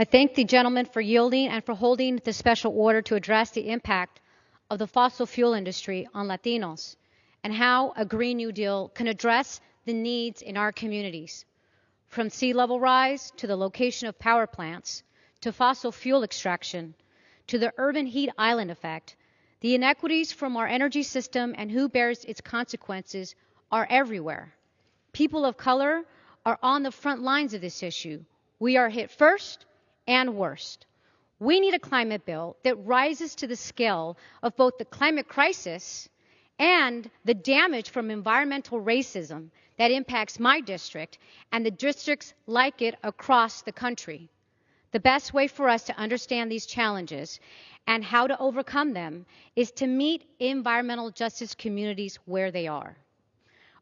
I thank the gentleman for yielding and for holding the special order to address the impact of the fossil fuel industry on Latinos and how a Green New Deal can address the needs in our communities. From sea level rise to the location of power plants, to fossil fuel extraction, to the urban heat island effect, the inequities from our energy system and who bears its consequences are everywhere. People of color are on the front lines of this issue. We are hit first and worst. We need a climate bill that rises to the scale of both the climate crisis and the damage from environmental racism that impacts my district and the districts like it across the country. The best way for us to understand these challenges and how to overcome them is to meet environmental justice communities where they are.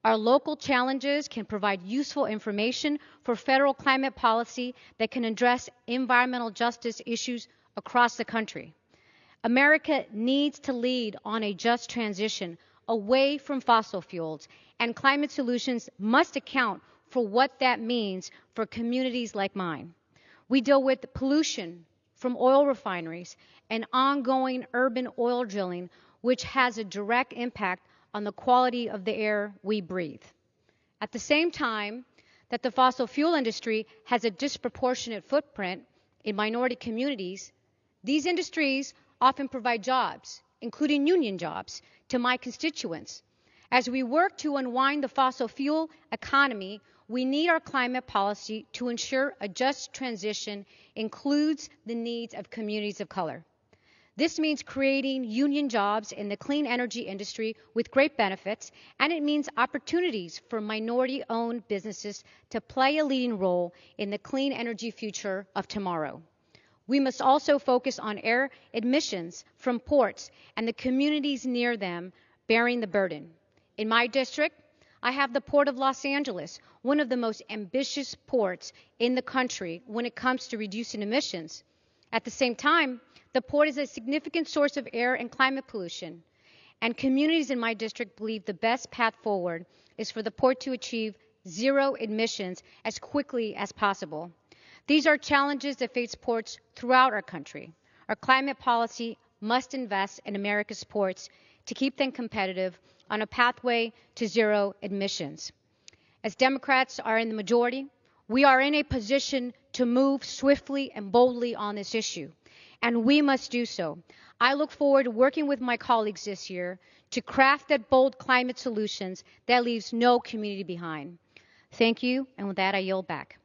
Our local challenges can provide useful information for federal climate policy that can address environmental justice issues across the country. America needs to lead on a just transition away from fossil fuels, and climate solutions must account for what that means for communities like mine. We deal with pollution from oil refineries and ongoing urban oil drilling, which has a direct impact on the quality of the air we breathe. At the same time that the fossil fuel industry has a disproportionate footprint in minority communities, these industries often provide jobs, including union jobs, to my constituents. As we work to unwind the fossil fuel economy, we need our climate policy to ensure a just transition includes the needs of communities of color. This means creating union jobs in the clean energy industry with great benefits, and it means opportunities for minority-owned businesses to play a leading role in the clean energy future of tomorrow. We must also focus on air emissions from ports and the communities near them bearing the burden. In my district, I have the Port of Los Angeles, one of the most ambitious ports in the country when it comes to reducing emissions. At the same time, the port is a significant source of air and climate pollution, and communities in my district believe the best path forward is for the port to achieve zero emissions as quickly as possible. These are challenges that face ports throughout our country. Our climate policy must invest in America's ports to keep them competitive on a pathway to zero emissions. As Democrats are in the majority, we are in a position to move swiftly and boldly on this issue, and we must do so. I look forward to working with my colleagues this year to craft that bold climate solutions that leaves no community behind. Thank you, and with that, I yield back.